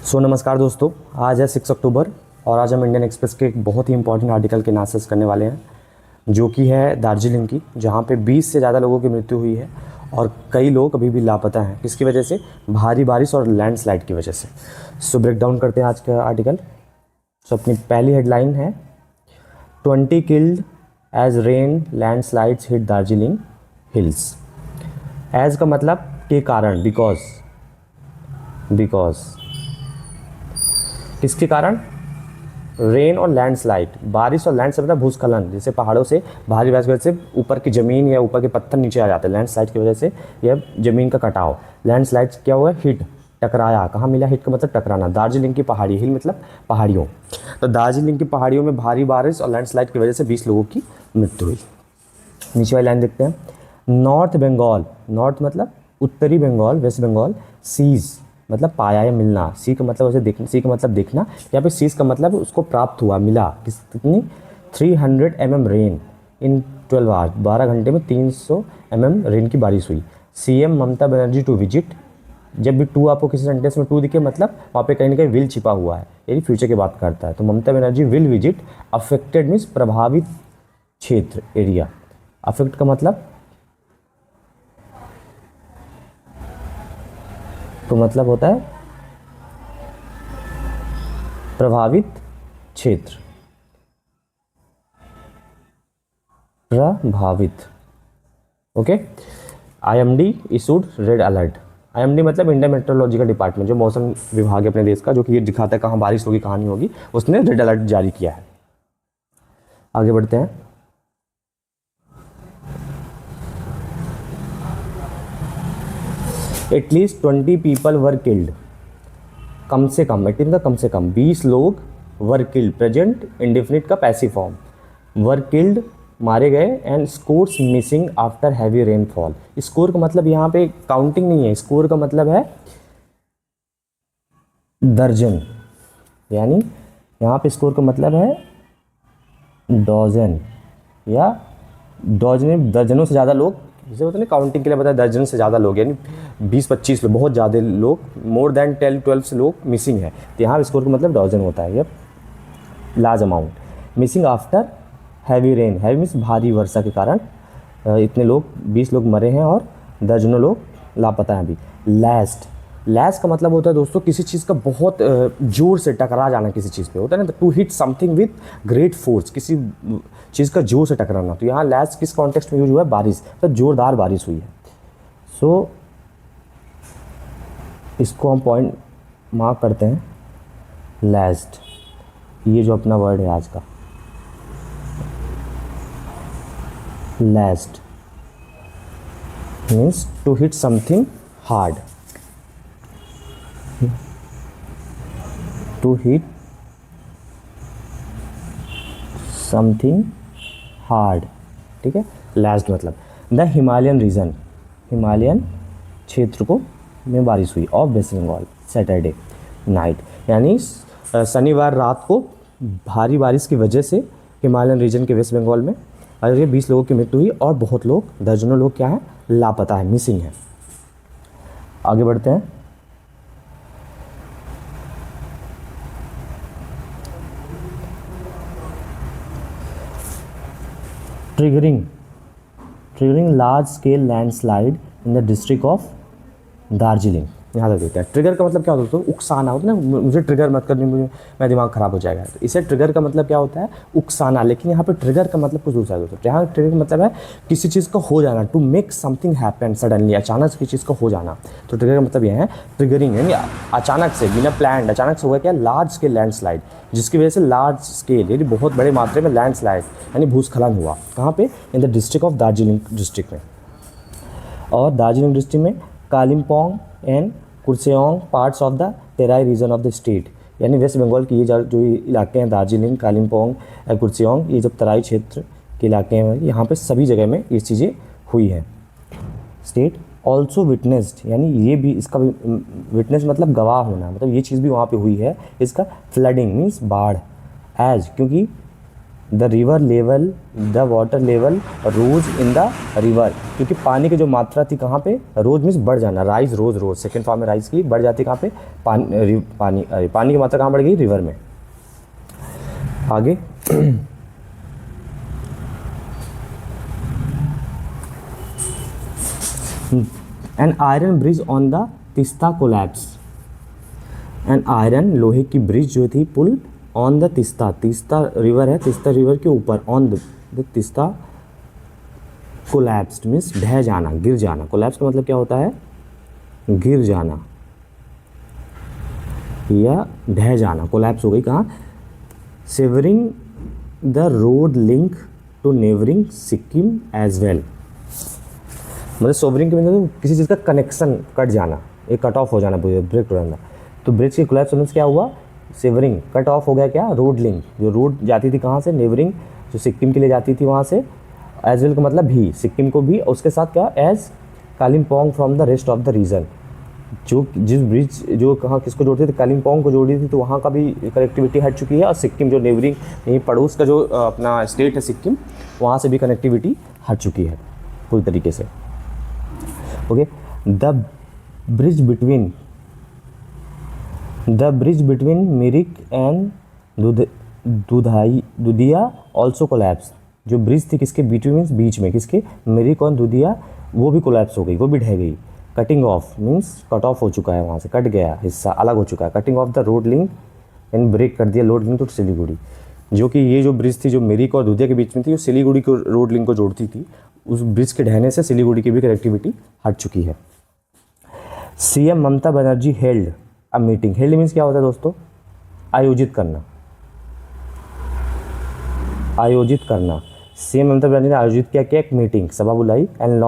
नमस्कार दोस्तों, आज है 6 अक्टूबर और आज हम इंडियन एक्सप्रेस के एक बहुत ही इंपॉर्टेंट आर्टिकल की एनालिसिस करने वाले हैं, जो कि है दार्जिलिंग की, जहां पे 20 से ज़्यादा लोगों की मृत्यु हुई है और कई लोग अभी भी लापता हैं। किसकी वजह से? भारी बारिश और लैंडस्लाइड की वजह से। ब्रेक डाउन करते हैं आज का आर्टिकल। अपनी पहली हेडलाइन है 20 killed as rain landslides hit Darjeeling hills. As का मतलब के कारण, बिकॉज किसके कारण? रेन और लैंडस्लाइड, बारिश और लैंड से मतलब भूस्खलन, जैसे पहाड़ों से भारी बारिश की वजह से ऊपर की ज़मीन या ऊपर के पत्थर नीचे आ जाते हैं। लैंडस्लाइड की वजह से यह ज़मीन का कटाव। लैंडस्लाइड क्या हुआ? हिट, टकराया। कहाँ मिला? हिट का मतलब टकराना। दार्जिलिंग की पहाड़ी, हिल मतलब पहाड़ियों। तो दार्जिलिंग की पहाड़ियों में भारी बारिश और लैंडस्लाइड की वजह से 20 लोगों की मृत्यु हुई। नीचे वाली लाइन देखते हैं। नॉर्थ बंगाल, नॉर्थ मतलब उत्तरी बंगाल, वेस्ट बंगाल। सीज मतलब पाया या मिलना। सी का मतलब वैसे देखना, सी का मतलब देखना। यहाँ पे सीज का मतलब उसको प्राप्त हुआ, मिला। कितनी? 300 mm रेन इन 12 आवर्स, 12 घंटे में 300 mm रेन की बारिश हुई। CM Mamata Banerjee to visit. जब भी टू आपको किसी सेंटेंस में टू दिखे, मतलब वहाँ पे कहीं ना कहीं विल छिपा हुआ है, यानी फ्यूचर की बात करता है। तो Mamata Banerjee will visit affected means प्रभावित क्षेत्र, एरिया। अफेक्ट का मतलब होता है प्रभावित क्षेत्र, प्रभावित। Okay. IMD issued red alert. IMD मतलब इंडियन मेट्रोलॉजिकल डिपार्टमेंट, जो मौसम विभाग है अपने देश का, जो कि ये दिखाता है कहाँ बारिश होगी कहाँ नहीं होगी, उसने रेड अलर्ट जारी किया है। आगे बढ़ते हैं। At least 20 people were killed. कम से कम, एटलीस्ट का कम से कम 20 लोग वर किल्ड, प्रेजेंट इंडेफिनिट का पैसिव फॉर्म, वर किल्ड मारे गए, and scores missing after heavy rainfall. Score का मतलब यहाँ पे काउंटिंग नहीं है, स्कोर का मतलब है दर्जन, यानी यहाँ पे स्कोर का मतलब है डॉजन या डॉजन, दर्जनों से ज़्यादा लोग, जैसे होता है ना काउंटिंग के लिए बताया, दर्जन से ज़्यादा लोग, यानी 20-25 लोग, बहुत ज़्यादा लोग, मोर देन 10-12 लोग मिसिंग है। तो यहाँ स्कोर का मतलब डॉजन होता है, ये large amount. Missing after heavy rain, heavy means भारी वर्षा के कारण इतने लोग, 20 लोग मरे हैं और दर्जनों लोग लापता हैं अभी। लैस्ट, लैस्ट का मतलब होता है दोस्तों किसी चीज़ का बहुत जोर से टकरा जाना, किसी चीज़ पे होता है ना, to hit something with great force, किसी चीज़ का जोर से टकराना। तो यहाँ लैस्ट किस कॉन्टेक्स्ट में यूज हुआ है? बारिश, तो जोरदार बारिश हुई है। सो इसको हम पॉइंट मार्क करते हैं, लैस्ट। ये जो अपना वर्ड है आज का, last means to hit something hard, to hit something hard, ठीक है। last मतलब द हिमालयन रीजन, हिमालयन क्षेत्र को में बारिश हुई of West Bengal Saturday night, यानी शनिवार रात को भारी बारिश की वजह से हिमालयन रीजन के वेस्ट बंगाल में और ये 20 लोगों की मृत्यु हुई और बहुत लोग, दर्जनों लोग क्या है? लापता है, मिसिंग है। आगे बढ़ते हैं। Triggering large scale landslide in the district of Darjeeling. यहाँ तक देखते हैं। ट्रिगर का मतलब क्या होता है दोस्तों? उकसाना होता है ना, मुझे ट्रिगर मत करनी, मुझे मैं दिमाग खराब हो जाएगा। तो इसे ट्रिगर का मतलब क्या होता है? उकसाना। लेकिन यहाँ पे ट्रिगर का मतलब कुछ दूसरा है दोस्तों। यहाँ ट्रिगर का मतलब है किसी चीज़ का हो जाना, to make something happen suddenly, अचानक से किसी चीज़ का हो जाना। तो ट्रिगर का मतलब यह है ट्रिगरिंग, यानी अचानक से, बिना प्लान, अचानक से हुआ क्या? लार्ज स्केल लैंडस्लाइड, जिसकी वजह से लार्ज स्केल यानी बहुत बड़े मात्रा में लैंडस्लाइड यानी भूस्खलन हुआ। कहाँ पे? In the district of Darjeeling district में। और दार्जिलिंग डिस्ट्रिक्ट में Kalimpong and Kurseong parts of the Terai region of the state, यानी वेस्ट बंगाल की ये जो इलाके हैं, दार्जिलिंग, कालिम्पोंग, कुर्सेओंग, ये जब तराई क्षेत्र के इलाके हैं, यहाँ पे सभी जगह में ये चीज़ें हुई हैं। स्टेट ऑल्सो विटनेस्ड, यानी ये भी, इसका भी विटनेस मतलब गवाह होना, मतलब ये चीज़ भी वहाँ पे हुई है। इसका फ्लडिंग मीन्स बाढ़, एज क्योंकि the river level, the water level rose in the river, क्योंकि पानी की जो मात्रा थी कहाँ पे, रोज मीन्स बढ़ जाना, राइज रोज रोज, सेकेंड फॉर्म में राइज की बढ़ जाती कहाँ पे, पानी की मात्रा कहाँ बढ़ गई, रिवर में। आगे an iron bridge on the Teesta collapse, an iron लोहे की ब्रिज जो थी, पुल on the Teesta, Teesta river है, तिस्ता रिवर के ऊपर, on the Teesta collapsed means ढह जाना, गिर जाना। कोलैप्स का मतलब क्या होता है, गिर जाना या ढह जाना, कोलैप्स हो गई कहाँ, severing the road link to neighbouring Sikkim as well, मतलब सोवरिंग के मतलब किसी चीज़ का कनेक्शन कट जाना, एक कट ऑफ हो जाना, ब्रेक हो जाना। तो ब्रिज के कोलैप्स होने से क्या हुआ, सेवरिंग कट ऑफ हो गया, क्या, रोड लिंक, जो रोड जाती थी कहाँ से, नेबरिंग जो सिक्किम के लिए जाती थी वहाँ से, एज वेल का मतलब भी, सिक्किम को भी, और उसके साथ क्या, as Kalimpong from the rest of the region, जो जिस ब्रिज जो कहाँ किसको जोड़ती थी, कालिम्पोंग को जोड़ी थी, तो वहाँ का भी कनेक्टिविटी हट चुकी है, और सिक्किम जो नेबरिंग यहीं पड़ोस का जो अपना स्टेट है सिक्किम, वहाँ से भी कनेक्टिविटी हट चुकी है पूरी तरीके से। Okay, the bridge between Mirik and दुधिया ऑल्सो कोलैप्स, जो ब्रिज थी किसके, बिटवीन मीन्स बीच में, किसके, मिरिक और दुधिया, वो भी कोलैप्स हो गई, वो भी ढह गई। Cutting of means cut off हो चुका है, वहाँ से कट गया हिस्सा, अलग हो चुका है। Cutting off the road link and break कर दिया रोड लिंक टू सिलीगुड़ी, जो कि ये जो ब्रिज थी जो मिरिक और दुधिया के बीच में थी, वो सिलीगुड़ी को रोड लिंक को जोड़ती थी, उस ब्रिज के ढहने से सिलीगुड़ी की भी कनेक्टिविटी हट चुकी है। CM Mamata Banerjee held a meeting, held means क्या होता है दोस्तों, आयोजित करना, आयोजित करना। सीएम ममता बनर्जी ने आयोजित किया क्या, एक मीटिंग, सभा बुलाई, एंड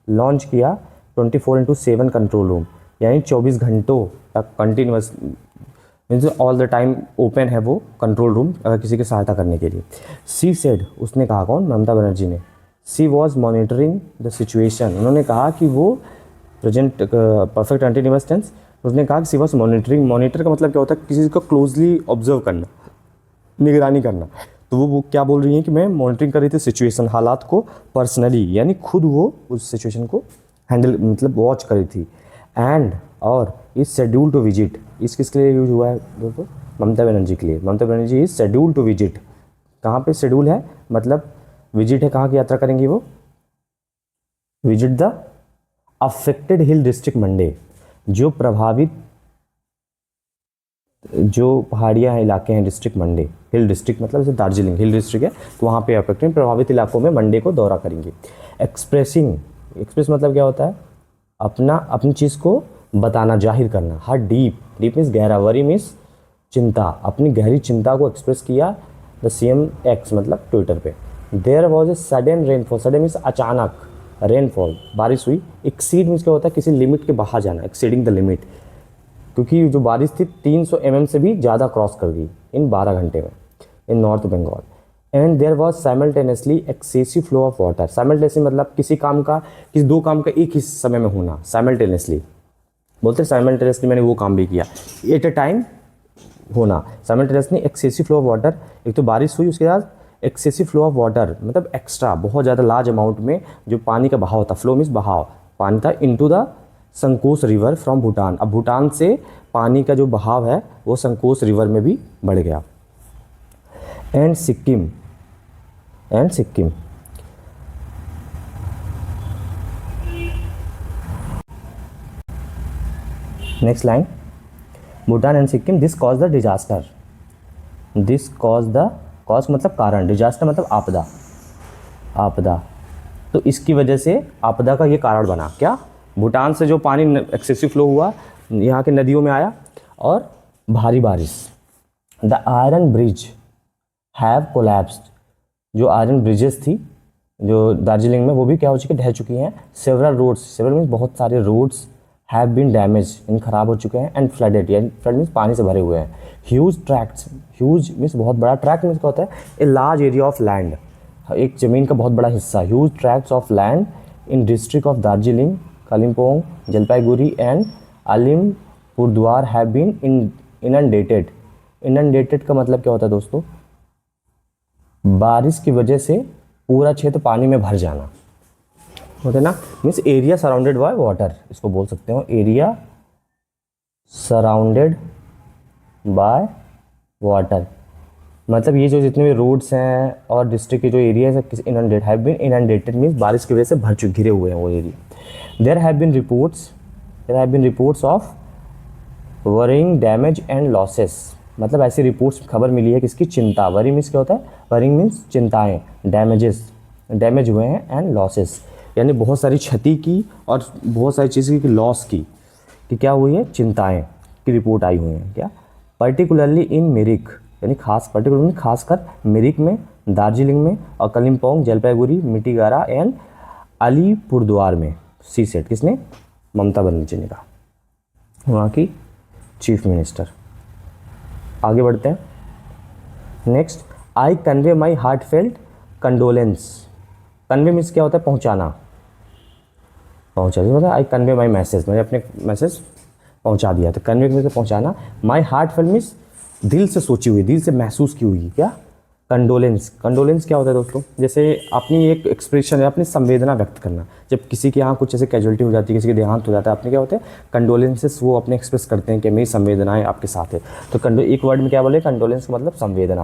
लॉन्च किया 24/7 कंट्रोल रूम, यानी 24 घंटों तक continuous means all the time open है वो कंट्रोल रूम, अगर किसी की सहायता करने के लिए। सी सेड, उसने कहा, कौन, ममता बनर्जी ने, सी वॉज मॉनिटरिंग द सिचुएशन, उन्होंने कहा कि वो प्रेजेंट परफेक्ट कंटिन्यूस टेंस, उसने कहा कि सी वॉज मॉनिटरिंग, मॉनिटर का मतलब क्या होता है, किसी चीज़ को क्लोजली ऑब्जर्व करना, निगरानी करना, तो वो क्या बोल रही हैं कि मैं मॉनिटरिंग कर रही थी सिचुएशन, हालात को, पर्सनली, यानी खुद वो उस सिचुएशन को हैंडल मतलब वॉच करी थी। एंड और इज शेड्यूल टू विजिट, इस किसके लिए यूज हुआ है दोस्तों, ममता बनर्जी के लिए। Mamata Banerjee is schedule to visit, कहाँ पे शेड्यूल है, मतलब विजिट है, कहाँ की यात्रा करेंगी वो, visit the affected hill district Monday, जो प्रभावित जो पहाड़ियाँ हैं, इलाके हैं, डिस्ट्रिक्ट मंडे, हिल डिस्ट्रिक्ट मतलब जैसे दार्जिलिंग हिल डिस्ट्रिक्ट है, तो वहाँ पे अफेक्टेड प्रभावित इलाकों में मंडे को दौरा करेंगे। एक्सप्रेस मतलब क्या होता है, अपनी चीज़ को बताना, जाहिर करना। हर डीप मीन्स गहरा, वरी मीन्स चिंता, अपनी गहरी चिंता को एक्सप्रेस किया द सीएम एक्स मतलब ट्विटर पे। There was a sudden rainfall, sudden means अचानक, रेनफॉल बारिश हुई। एक्सीड मीन्स क्या होता है, किसी लिमिट के बाहर जाना, एक्सीडिंग द लिमिट, क्योंकि जो बारिश थी 300 mm से भी ज़्यादा क्रॉस कर गई इन 12 घंटे में in North Bengal. And there was simultaneously excessive flow of water, simultaneously मतलब किसी दो काम का एक ही समय में होना, साइमल्टेनियसली बोलते हैं, साइमल्टेनियसली मैंने वो काम भी किया, एट अ टाइम होना, simultaneously excessive flow of water, एक तो बारिश हुई, उसके बाद एक्सेसिव फ्लो ऑफ वाटर मतलब एक्स्ट्रा बहुत ज़्यादा लार्ज अमाउंट में जो पानी का बहाव था, फ्लो मीन्स बहाव, पानी था, इनटू द संकोच रिवर फ्रॉम भूटान, अब भूटान से पानी का जो बहाव है वो संकोच रिवर में भी बढ़ गया। And Sikkim next line, Bhutan and Sikkim, this cause the disaster, cause मतलब कारण, डिजास्टर मतलब आपदा, तो इसकी वजह से आपदा का ये कारण बना, क्या, भूटान से जो पानी एक्सेसिव फ्लो हुआ यहाँ के नदियों में आया और भारी बारिश। The iron bridge have collapsed, जो आयरन ब्रिजेस थी जो दार्जिलिंग में, वो भी क्या हो चुकी, ढह चुकी हैं। सेवरल मीन्स बहुत सारे रोड्स हैव बीन डैमेज, इन खराब हो चुके हैं। एंड फ्लडेड, यानी फ्लड मीन्स पानी से भरे हुए हैं। ह्यूज ट्रैक्ट्स, ह्यूज मीन्स बहुत बड़ा, ट्रैक्ट मीन्स क्या होता है, a large area of land, एक ज़मीन का बहुत बड़ा हिस्सा। Huge tracts of land in district of Darjeeling, Kalimpong, Jalpaiguri and Alipurduar have been inundated. Inundated का मतलब क्या होता है दोस्तों, बारिश की वजह से पूरा क्षेत्र पानी में भर जाना होता है ना, means area surrounded by water, इसको बोल सकते हो एरिया सराउंडेड बाय वाटर। मतलब ये जो जितने भी रोड्स हैं और डिस्ट्रिक्ट के जो एरिया है इनंडेड हैव बीन इनंडेटेड, मीन्स बारिश की वजह से भर चुके घिरे हुए हैं वो area. There have been reports of worrying damage and losses, मतलब ऐसी रिपोर्ट्स खबर मिली है किसकी, चिंता। वरी मीन्स क्या होता है, वरिंग मीन्स चिंताएं, डैमेज हुए हैं एंड लॉसेस यानी बहुत सारी क्षति की और बहुत सारी चीज़ें की लॉस की, कि क्या हुई है, चिंताएं की रिपोर्ट आई हुई हैं। क्या, पर्टिकुलरली इन मिरिक यानी खासकर मिरिक में, दार्जिलिंग में और कलिम्पोंग, जलपाईगुड़ी, मिटीगारा एंड अलीपुरद्वार में। सी सेट किसने, ममता बनर्जी ने कहा, वहाँ की चीफ मिनिस्टर। आगे बढ़ते हैं। Next, I convey my heartfelt condolence. Convey means क्या होता है, पहुँचाना, मतलब आई कन्वे माई मैसेज, मैंने अपने मैसेज पहुँचा दिया। तो कन्वे मीन्स पहुँचाना। माई हार्टफेल्ट मीन्स दिल से सोची हुई, दिल से महसूस की हुई। क्या, कंडोलेंस क्या होता है दोस्तों, जैसे अपनी एक एक्सप्रेशन है, अपनी संवेदना व्यक्त करना। जब किसी के यहाँ कुछ ऐसे कैजुअलिटी हो जाती है, किसी के देहांत हो जाता है, अपने क्या होते हैं कंडोलेंसेस, वो अपने एक्सप्रेस करते हैं कि मेरी संवेदनाएं आपके साथ है। तो एक वर्ड में क्या बोले, कंडोलेंस का मतलब संवेदना।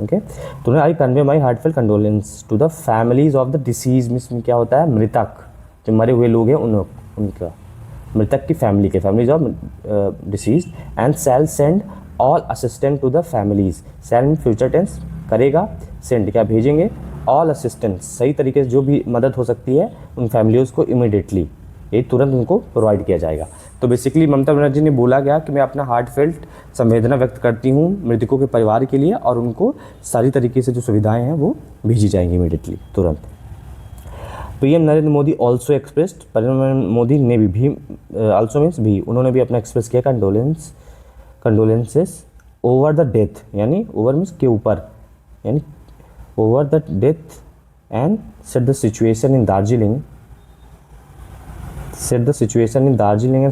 ओके, तो I convey my heartfelt condolence to the families of the deceased, means में क्या होता है, मृतक, जो मरे हुए लोग हैं उनका, मृतक की families of deceased, and shall send all assistance to the families. Send future tense करेगा, सेंड क्या भेजेंगे, ऑल असिस्टेंस सही तरीके से जो भी मदद हो सकती है उन फैमिलीज़ को इमीडिएटली, ये तुरंत उनको प्रोवाइड किया जाएगा। तो बेसिकली ममता बनर्जी ने बोला गया कि मैं अपना हार्टफेल्ट संवेदना व्यक्त करती हूँ मृतकों के परिवार के लिए, और उनको सारी तरीके से जो सुविधाएं हैं वो भेजी जाएंगी इमीडिएटली, तुरंत। PM Narendra Modi also expressed, प्रधानमंत्री मोदी ने भी ऑल्सो मीन्स भी, उन्होंने भी अपना एक्सप्रेस किया कंडोलेंसेस ओवर द डेथ, यानी ओवर मीन्स के ऊपर, यानी over the death, and set the situation in Darjeeling and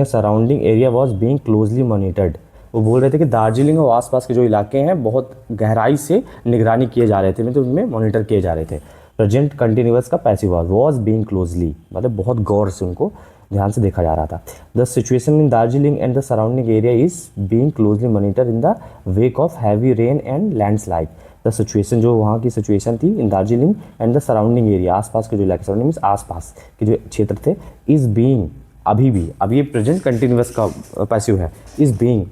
surrounding area was being closely monitored. वो बोल रहे थे कि दार्जिलिंग और आसपास के जो इलाके हैं बहुत गहराई से निगरानी किए जा रहे थे, मतलब उनमें मॉनिटर किए जा रहे थे। प्रेजेंट कंटिन्यूअस का पैसिव वॉज बीइंग क्लोजली, मतलब बहुत गौर से उनको ध्यान से देखा जा रहा था। The situation in Darjeeling and the surrounding area is being closely monitor in the wake of heavy rain and landslide. The situation, जो वहाँ की सिचुएशन थी in Darjeeling and the surrounding area, आसपास के जो इलाके, सराउंडिंग मीन्स आसपास के जो क्षेत्र थे, इज बीइंग, अभी भी, अब ये प्रेजेंट कंटिन्यूअस का पैसिव है, इज बीइंग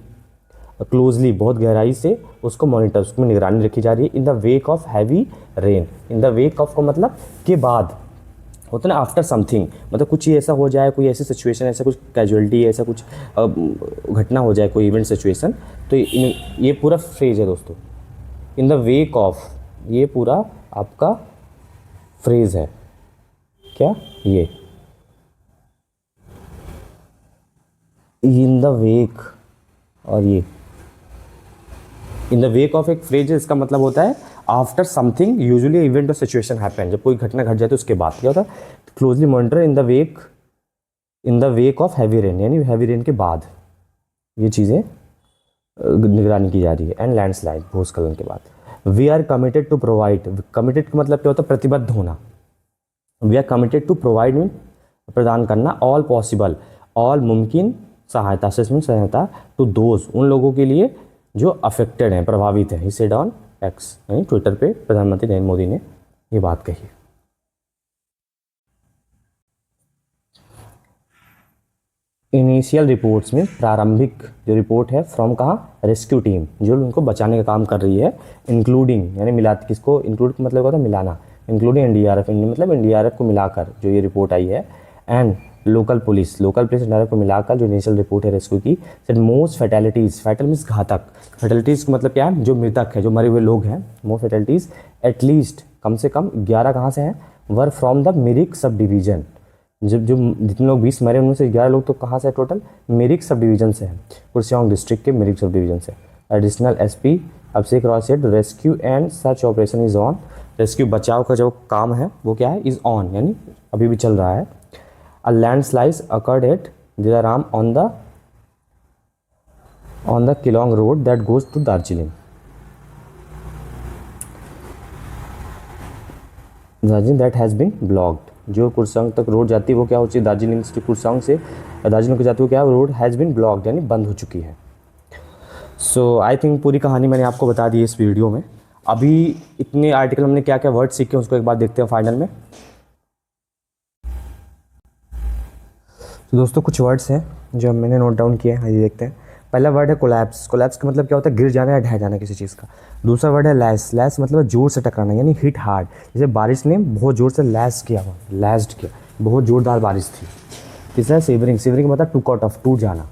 क्लोजली, बहुत गहराई से उसको मॉनिटर, उसमें निगरानी रखी जा रही है। इन the wake of heavy rain, in the wake of का मतलब के बाद होता है ना, आफ्टर समथिंग, मतलब कुछ ही ऐसा हो जाए, कोई ऐसी सिचुएशन, ऐसा कुछ कैजुअलिटी, ऐसा कुछ घटना हो जाए, कोई इवेंट सिचुएशन, तो ये पूरा फ्रेज है दोस्तों, इन द वेक ऑफ, ये पूरा आपका फ्रेज है। क्या, ये इन द वेक, और ये इन द वेक ऑफ एक फ्रेज है, इसका मतलब होता है आफ्टर समथिंग, यूजुअली इवेंट और सिचुएशन हैपन, जब कोई घटना घट जाए तो उसके बाद क्या होता है, closely monitor in the wake of heavy rain, यानी हैवी रेन के बाद ये चीज़ें निगरानी की जा रही है, एंड लैंडस्लाइड, भूस्खलन के बाद। We are committed to provide, committed का मतलब क्या होता है, प्रतिबद्ध होना। We are committed to provide mean प्रदान करना, ऑल पॉसिबल, ऑल मुमकिन सहायता, सहायता टू दोज, उन लोगों के लिए जो अफेक्टेड हैं, प्रभावित हैं। ही सेड ऑन एक्स, यानी ट्विटर पे प्रधानमंत्री नरेंद्र मोदी ने ये बात कही। इनिशियल रिपोर्ट्स में प्रारंभिक जो रिपोर्ट है, फ्रॉम कहाँ, रेस्क्यू टीम, जो उनको बचाने का काम कर रही है, इंक्लूडिंग यानी मिला, किसको इंक्लूड मतलब होता है मिलाना, इंक्लूडिंग एनडीआरएफ, मतलब एनडीआरएफ को मिलाकर जो ये रिपोर्ट आई है, एंड लोकल पुलिस एनडीआरएफ को मिलाकर जो इनिशियल रिपोर्ट है रेस्क्यू की, सेड मोस्ट फैटेलिटीज़, फैटल मीन्स घातक, फैटेलिटीज़ का मतलब क्या है, जो मृतक है, जो मरे हुए लोग हैं, मोस्ट फैटेलिटीज़ एटलीस्ट कम से कम 11 कहाँ से हैं, were from the Mirik sub division, जब जो जितने लोग 20 मरे उनमें से 11 लोग तो कहाँ से टोटल, मिरिक सब डिवीजन से हैं, कुर्सियांग डिस्ट्रिक्ट के मिरिक सब डिवीजन से। Additional SP Abhishek Roy said rescue and search operation is on, rescue बचाव का जो काम है वो क्या है, इज ऑन, यानी अभी भी चल रहा है। A landslide occurred at Dilaram on the Kilong road that goes to Darjeeling. Darjeeling that has been blocked, जो कुर्सेओंग तक रोड जाती है वो क्या होती है, दार्जिलिंग से कुर्सेओंग से दार्जिलिंग को जाती है वो क्या, रोड हैज़ बीन ब्लॉक्ड यानी बंद हो चुकी है। सो आई थिंक पूरी कहानी मैंने आपको बता दी है इस वीडियो में। अभी इतने आर्टिकल हमने क्या क्या वर्ड सीखे उसको एक बार देखते हैं फाइनल में। तो दोस्तों कुछ वर्ड्स हैं जो मैंने नोट डाउन किए हैं, आइए देखते हैं। पहला वर्ड है कोलैप्स। कोलैप्स का मतलब क्या होता है, गिर जाना या ढह जाना किसी चीज़ का। दूसरा वर्ड है लैस। लैस मतलब जोर से टकराना यानी हिट हार्ड, जैसे बारिश ने बहुत ज़ोर से लैस किया हुआ, लैस्ड किया, बहुत ज़ोरदार बारिश थी। तीसरा है सेवरिंग। सेवरिंग मतलब टू कट ऑफ, टूट जाना।